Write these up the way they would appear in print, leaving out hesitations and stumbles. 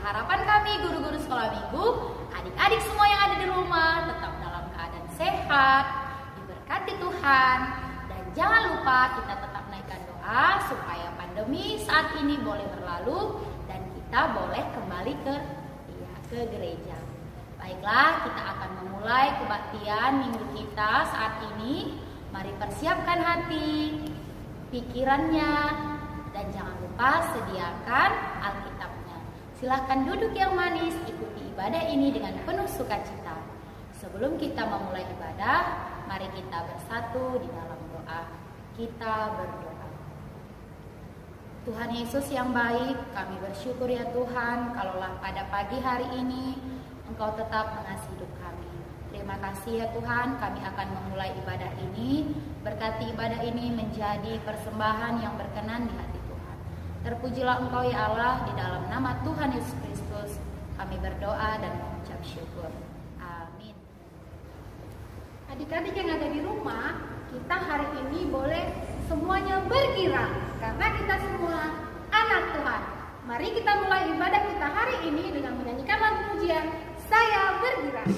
harapan kami guru-guru sekolah minggu, adik-adik semua yang ada di rumah tetap dalam keadaan sehat, diberkati Tuhan. Dan jangan lupa kita tetap naikkan doa supaya pandemi saat ini boleh berlalu dan kita boleh kembali ke gereja. Baiklah, kita akan memulai kebaktian minggu kita saat ini. Mari persiapkan hati, pikirannya, dan jangan lupa sediakan Alkitabnya. Silahkan duduk yang manis, ikuti ibadah ini dengan penuh sukacita. Sebelum kita memulai ibadah, mari kita bersatu di dalam doa. Kita berdoa. Tuhan Yesus yang baik, kami bersyukur ya Tuhan, kalaulah pada pagi hari ini Engkau tetap mengasihi hidup kami. Terima kasih ya Tuhan, kami akan memulai ibadah ini. Berkati ibadah ini menjadi persembahan yang berkenan di hati Tuhan. Terpujilah Engkau ya Allah, di dalam nama Tuhan Yesus Kristus kami berdoa dan mengucap syukur. Amin. Adik-adik yang ada di rumah, kita hari ini boleh semuanya bergirang karena kita semua anak Tuhan. Mari kita mulai ibadah kita hari ini dengan menyanyikan lagu pujian Saya Bergirang.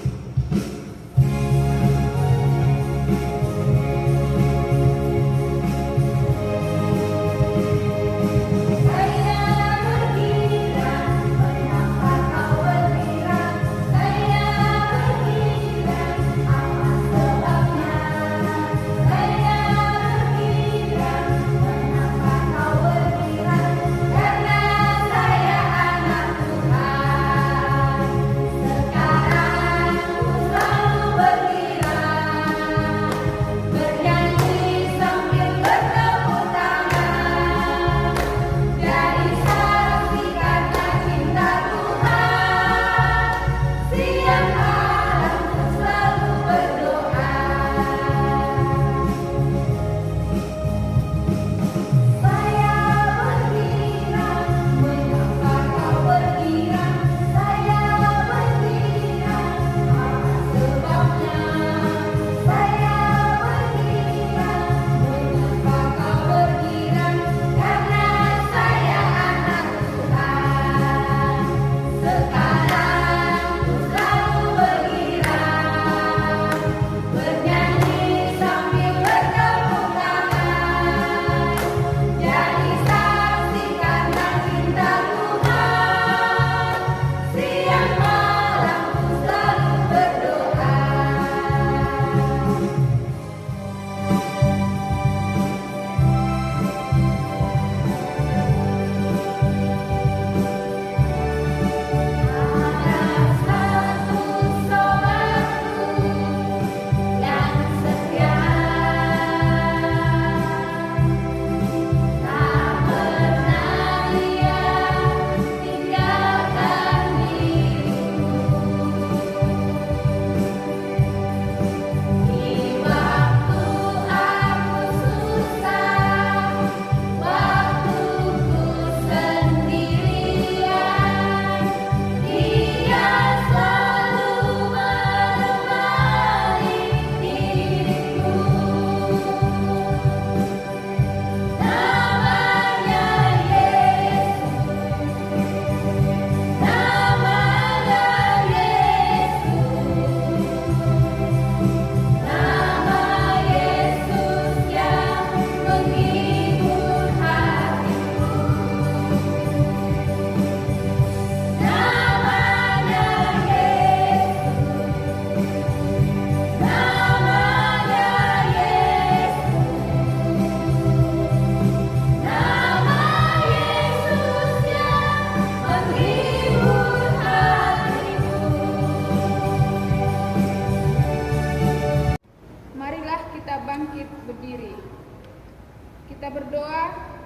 Kita berdoa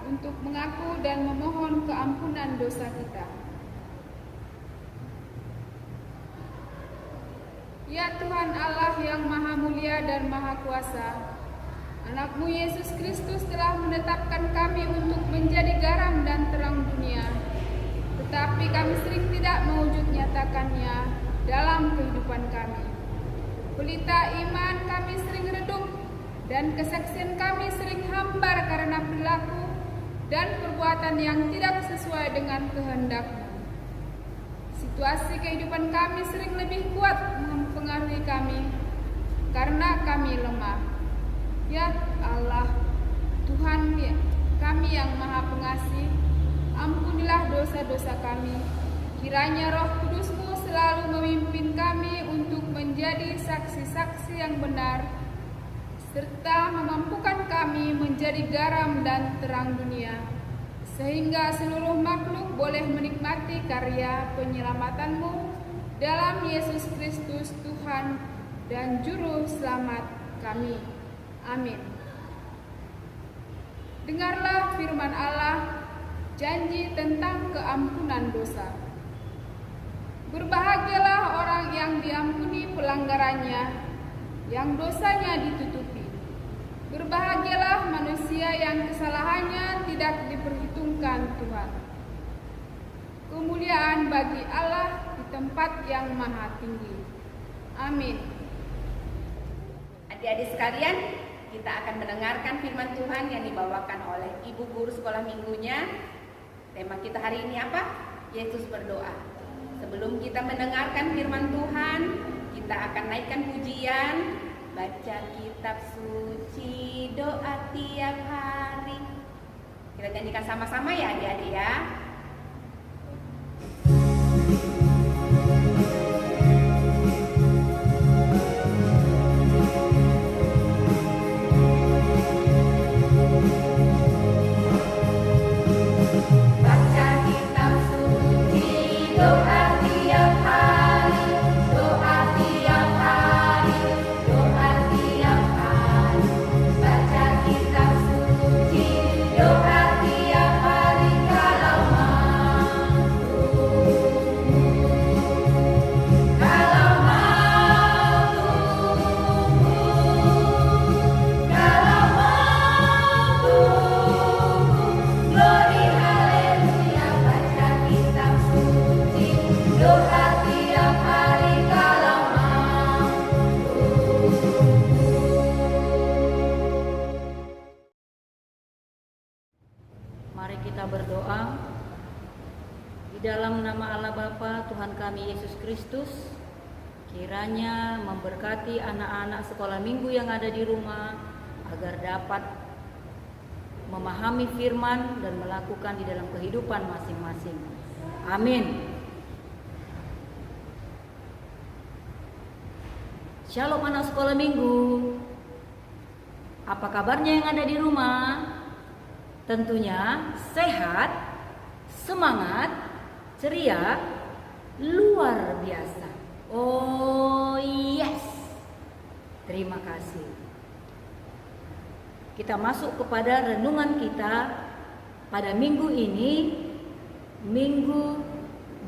untuk mengaku dan memohon keampunan dosa kita. Ya Tuhan Allah yang Maha Mulia dan Maha Kuasa, Anak-Mu Yesus Kristus telah menetapkan kami untuk menjadi garam dan terang dunia. Tetapi kami sering tidak mewujud nyatakannya dalam kehidupan kami. Pelita iman kami sering redup, dan kesaksian kami sering hambar karena perilaku dan perbuatan yang tidak sesuai dengan kehendak-Mu. Situasi kehidupan kami sering lebih kuat mempengaruhi kami karena kami lemah. Ya Allah, Tuhan ya, kami yang Maha Pengasih, ampunilah dosa-dosa kami. Kiranya Roh Kudus-Mu selalu memimpin kami untuk menjadi saksi-saksi yang benar, serta memampukan kami menjadi garam dan terang dunia, sehingga seluruh makhluk boleh menikmati karya penyelamatanmu dalam Yesus Kristus Tuhan dan Juru Selamat kami. Amin. Dengarlah firman Allah, janji tentang keampunan dosa. Berbahagialah orang yang diampuni pelanggarannya, yang dosanya ditutupi. Berbahagialah manusia yang kesalahannya tidak diperhitungkan Tuhan. Kemuliaan bagi Allah di tempat yang maha tinggi. Amin. Adik-adik sekalian, kita akan mendengarkan firman Tuhan yang dibawakan oleh Ibu Guru Sekolah Minggunya. Tema kita hari ini apa? Yesus berdoa. Sebelum kita mendengarkan firman Tuhan, kita akan naikkan pujian, baca kitab suci, doa tiap hari. Kita nyanyikan sama-sama ya adik-adik ya. Mari kita berdoa. Di dalam nama Allah Bapa, Tuhan kami Yesus Kristus, kiranya memberkati anak-anak sekolah minggu yang ada di rumah agar dapat memahami firman dan melakukan di dalam kehidupan masing-masing. Amin. Shalom anak sekolah minggu. Apa kabarnya yang ada di rumah? Tentunya sehat, semangat, ceria, luar biasa. Oh yes. Terima kasih. Kita masuk kepada renungan kita pada minggu ini, Minggu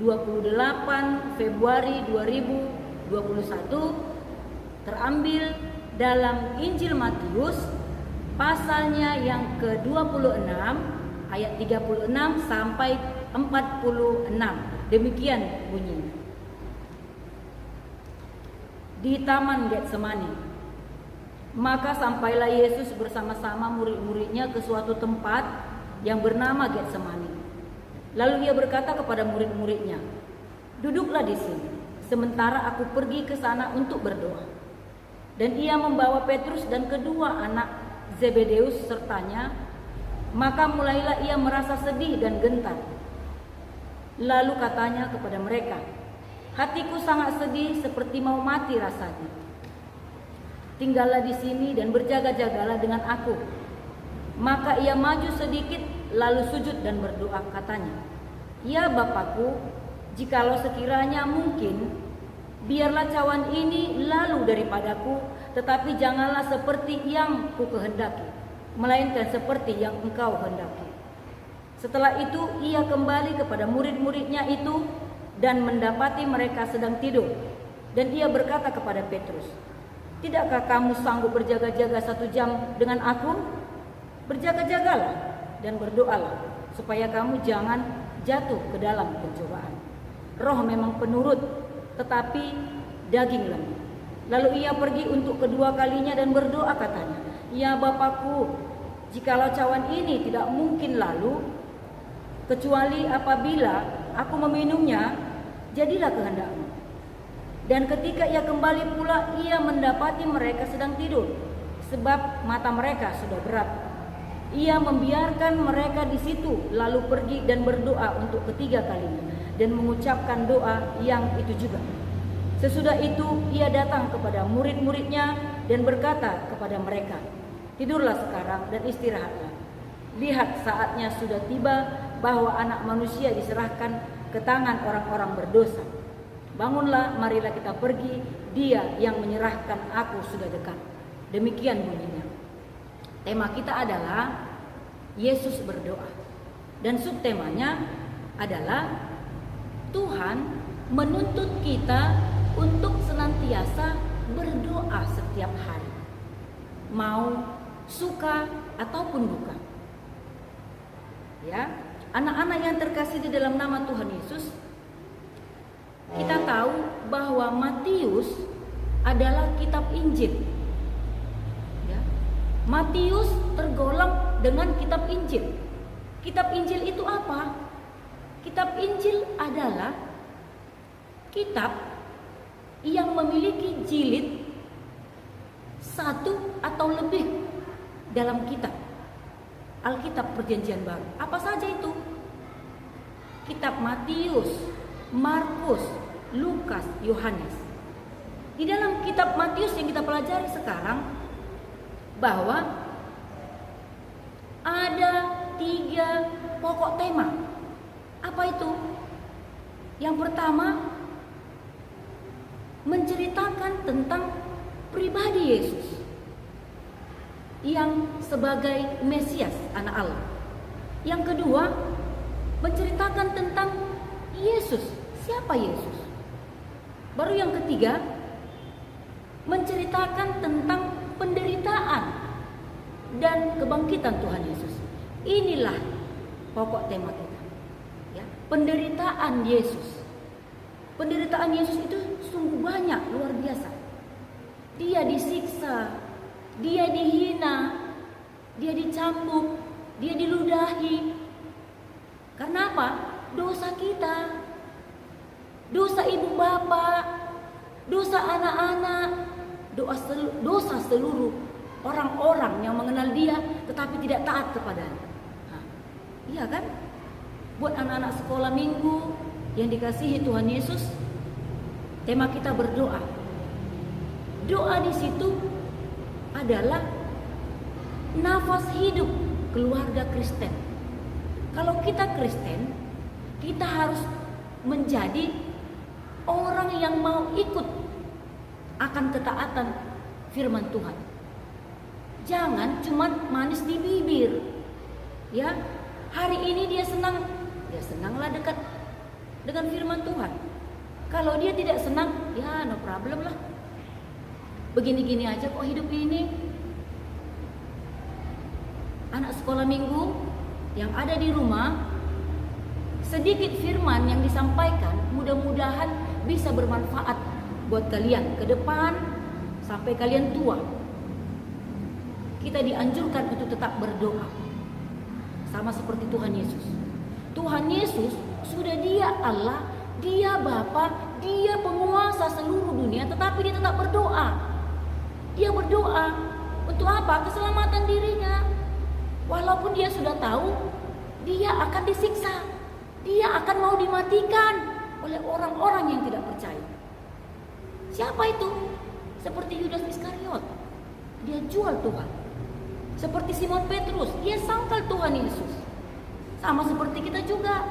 28 Februari 2021, terambil dalam Injil Matius pasalnya yang ke-26 ayat 36 sampai 46. Demikian bunyinya. Di Taman Getsemani, maka sampailah Yesus bersama-sama murid-muridnya ke suatu tempat yang bernama Getsemani. Lalu ia berkata kepada murid-muridnya, "Duduklah di sini, sementara aku pergi ke sana untuk berdoa." Dan ia membawa Petrus dan kedua anak Zebedeus sertanya, maka mulailah ia merasa sedih dan gentar. Lalu katanya kepada mereka, "Hatiku sangat sedih seperti mau mati rasanya. Tinggallah di sini dan berjaga-jagalah dengan aku." Maka ia maju sedikit lalu sujud dan berdoa, katanya, "Ya Bapakku, jikalau sekiranya mungkin, biarlah cawan ini lalu daripadaku, tetapi janganlah seperti yang ku kehendaki, melainkan seperti yang Engkau hendaki." Setelah itu ia kembali kepada murid-muridnya itu dan mendapati mereka sedang tidur. Dan ia berkata kepada Petrus, "Tidakkah kamu sanggup berjaga-jaga 1 jam dengan aku? Berjaga-jagalah dan berdoalah, supaya kamu jangan jatuh ke dalam pencobaan. Roh memang penurut, tetapi daging lemah." Lalu ia pergi untuk kedua kalinya dan berdoa, katanya, "Ya Bapakku, jikalau cawan ini tidak mungkin lalu, kecuali apabila aku meminumnya, jadilah kehendakmu. Dan ketika ia kembali pula, ia mendapati mereka sedang tidur, sebab mata mereka sudah berat. Ia membiarkan mereka di situ, lalu pergi dan berdoa untuk ketiga kalinya, dan mengucapkan doa yang itu juga. Sesudah itu ia datang kepada murid-muridnya dan berkata kepada mereka, tidurlah sekarang dan istirahatlah. Lihat, saatnya sudah tiba bahwa Anak Manusia diserahkan ke tangan orang-orang berdosa. Bangunlah, marilah kita pergi, Dia yang menyerahkan aku sudah dekat. Demikian bunyinya. Tema kita adalah Yesus berdoa. Dan subtemanya adalah Tuhan menuntut kita untuk senantiasa berdoa setiap hari, mau suka ataupun duka. Ya, anak-anak yang terkasih di dalam nama Tuhan Yesus, kita tahu bahwa Matius adalah kitab Injil. Ya, Matius tergolong dengan kitab Injil. Kitab Injil itu apa? Kitab Injil adalah kitab yang memiliki jilid satu atau lebih dalam kitab Alkitab Perjanjian Baru. Apa saja itu? Kitab Matius, Markus, Lukas, Yohanes. Di dalam kitab Matius yang kita pelajari sekarang, bahwa ada 3 pokok tema. Apa itu? Yang pertama, menceritakan tentang pribadi Yesus yang sebagai Mesias, anak Allah. Yang kedua, menceritakan tentang Yesus. Siapa Yesus? Baru yang ketiga, menceritakan tentang penderitaan dan kebangkitan Tuhan Yesus. Inilah pokok tema kita. Ya, penderitaan Yesus. Penderitaan Yesus itu sungguh banyak, luar biasa. Dia disiksa, dia dihina, dia dicambuk, dia diludahi. Karena apa? Dosa kita, dosa ibu bapak, dosa anak-anak, dosa seluruh orang-orang yang mengenal dia tetapi tidak taat kepadanya. Iya kan? Buat anak-anak sekolah minggu yang dikasihi Tuhan Yesus, tema kita berdoa. Doa di situ adalah nafas hidup keluarga Kristen. Kalau kita Kristen, kita harus menjadi orang yang mau ikut akan ketaatan firman Tuhan. Jangan cuma manis di bibir. Ya, hari ini dia senang, ya senanglah dekat dengan firman Tuhan. Kalau dia tidak senang, ya no problem lah. Begini-gini aja kok hidup ini. Anak sekolah minggu yang ada di rumah, sedikit firman yang disampaikan mudah-mudahan bisa bermanfaat buat kalian ke depan sampai kalian tua. Kita dianjurkan untuk tetap berdoa. Sama seperti Tuhan Yesus. Tuhan Yesus sudah Dia Allah, Dia Bapa, Dia penguasa seluruh dunia, tetapi Dia tetap berdoa. Dia berdoa untuk apa? Keselamatan dirinya. Walaupun Dia sudah tahu Dia akan disiksa, Dia akan mau dimatikan oleh orang-orang yang tidak percaya. Siapa itu? Seperti Yudas Iskariot, dia jual Tuhan. Seperti Simon Petrus, dia sangkal Tuhan Yesus. Sama seperti kita juga.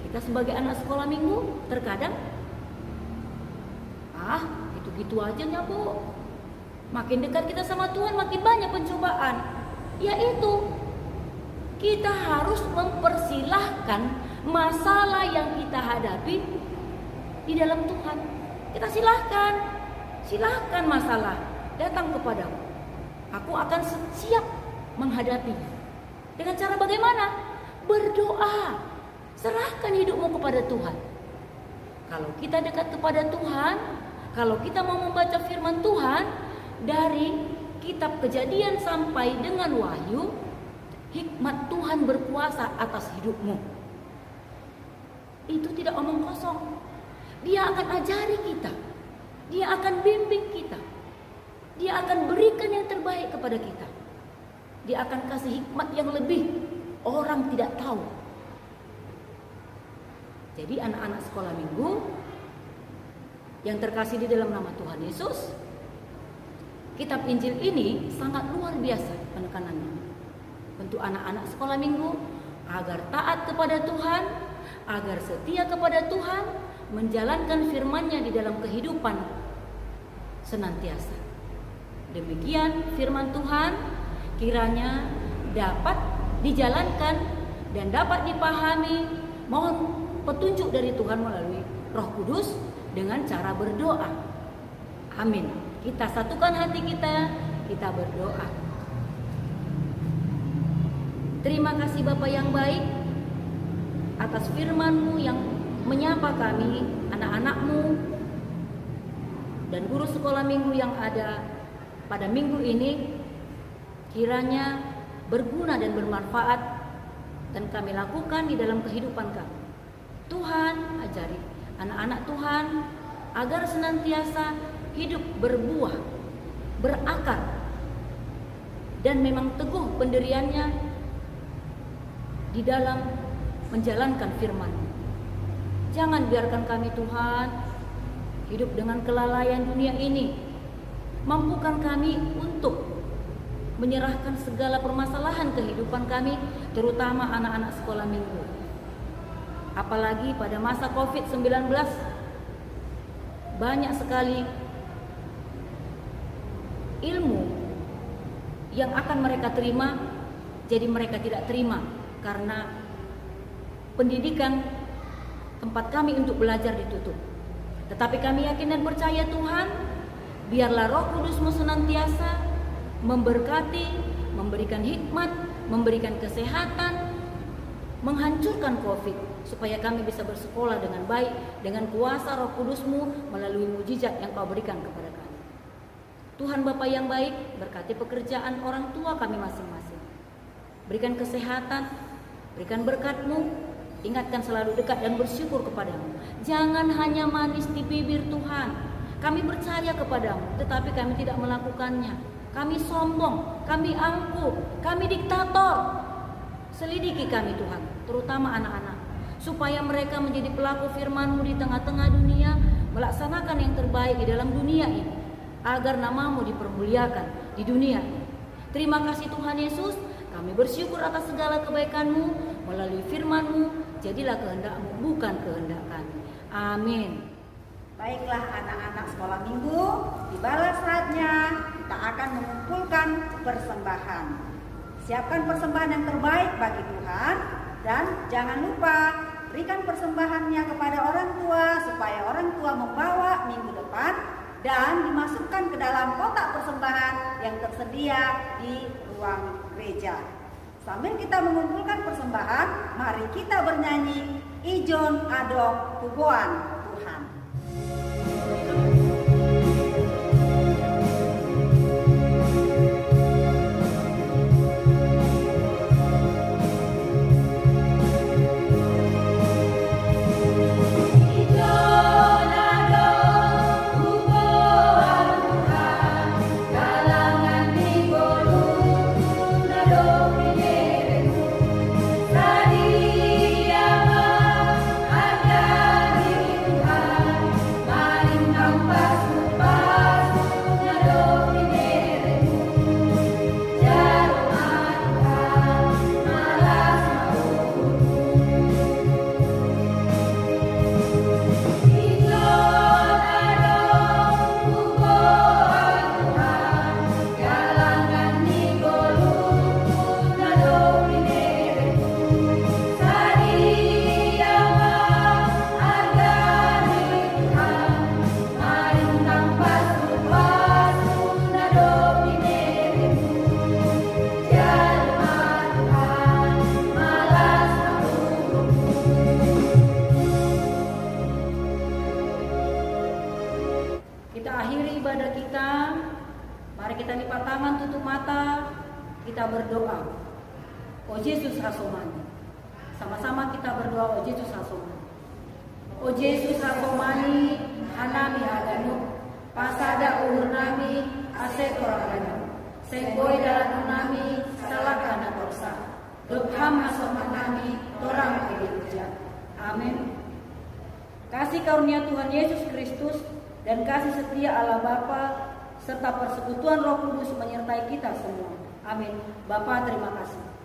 Kita sebagai anak sekolah minggu terkadang gitu-gitu aja Bu. Makin dekat kita sama Tuhan, makin banyak pencobaan. Yaitu kita harus mempersilahkan masalah yang kita hadapi di dalam Tuhan. Kita silahkan masalah datang kepadamu. Aku akan siap menghadapinya. Dengan cara bagaimana? Berdoa. Serahkan hidupmu kepada Tuhan. Kalau kita dekat kepada Tuhan, kalau kita mau membaca firman Tuhan dari kitab Kejadian sampai dengan Wahyu, hikmat Tuhan berkuasa atas hidupmu. itu tidak omong kosong. Dia akan ajari kita. Dia akan bimbing kita. Dia akan berikan yang terbaik kepada kita. Dia akan kasih hikmat yang lebih orang tidak tahu. Jadi anak-anak sekolah minggu yang terkasih di dalam nama Tuhan Yesus, kitab Injil ini sangat luar biasa penekanannya untuk anak-anak sekolah minggu agar taat kepada Tuhan, agar setia kepada Tuhan, menjalankan firman-Nya di dalam kehidupan senantiasa. Demikian firman Tuhan kiranya dapat dijalankan dan dapat dipahami. Mohon petunjuk dari Tuhan melalui Roh Kudus dengan cara berdoa. Amin. Kita satukan hati kita berdoa. Terima kasih Bapa yang baik atas firman-Mu yang menyapa kami, anak-anak-Mu dan guru sekolah minggu yang ada pada minggu ini, kiranya berguna dan bermanfaat dan kami lakukan di dalam kehidupan kami. Tuhan ajari anak-anak Tuhan agar senantiasa hidup berbuah, berakar, dan memang teguh pendiriannya di dalam menjalankan firman. Jangan biarkan kami Tuhan hidup dengan kelalaian dunia ini. Mampukan kami untuk menyerahkan segala permasalahan kehidupan kami, terutama anak-anak sekolah minggu. Apalagi pada masa COVID-19, banyak sekali ilmu yang akan mereka terima, jadi mereka tidak terima karena pendidikan tempat kami untuk belajar ditutup. Tetapi kami yakin dan percaya Tuhan, biarlah Roh Kudus-Mu senantiasa memberkati, memberikan hikmat, memberikan kesehatan, menghancurkan COVID, supaya kami bisa bersekolah dengan baik dengan kuasa Roh Kudus-Mu melalui mujizat yang Kau berikan kepada kami. Tuhan Bapa yang baik, berkati pekerjaan orang tua kami masing-masing. Berikan kesehatan, berikan berkat-Mu, ingatkan selalu dekat dan bersyukur kepadamu. Jangan hanya manis di bibir Tuhan. Kami percaya kepadamu, tetapi kami tidak melakukannya. Kami sombong, kami angkuh, kami diktator. Selidiki kami Tuhan, terutama anak-anak, supaya mereka menjadi pelaku firman-Mu di tengah-tengah dunia, melaksanakan yang terbaik di dalam dunia ini, agar nama-Mu dipermuliakan di dunia ini. Terima kasih Tuhan Yesus, kami bersyukur atas segala kebaikan-Mu melalui firman-Mu. Jadilah kehendak-Mu, bukan kehendak kami. Amin. Baiklah anak-anak sekolah minggu, tibalah saatnya kita akan mengumpulkan persembahan. Siapkan persembahan yang terbaik bagi Tuhan dan jangan lupa berikan persembahannya kepada orang tua supaya orang tua membawa minggu depan dan dimasukkan ke dalam kotak persembahan yang tersedia di ruang gereja. Sambil kita mengumpulkan persembahan, mari kita bernyanyi Ijon Adok Tubuhan Tuhan. Kita berdoa, O Yesus Hasomani. Sama-sama kita berdoa, O Yesus Hasomani. O Yesus hakomani hanami agano pasada uhur nami ase koragano sengkoi dalam nami salakana torsa gebham hasoman nami torang keberuja. Amin. Kasih karunia Tuhan Yesus Kristus dan kasih setia Allah Bapa serta persekutuan Roh Kudus menyertai kita semua. Amin. Bapa, terima kasih.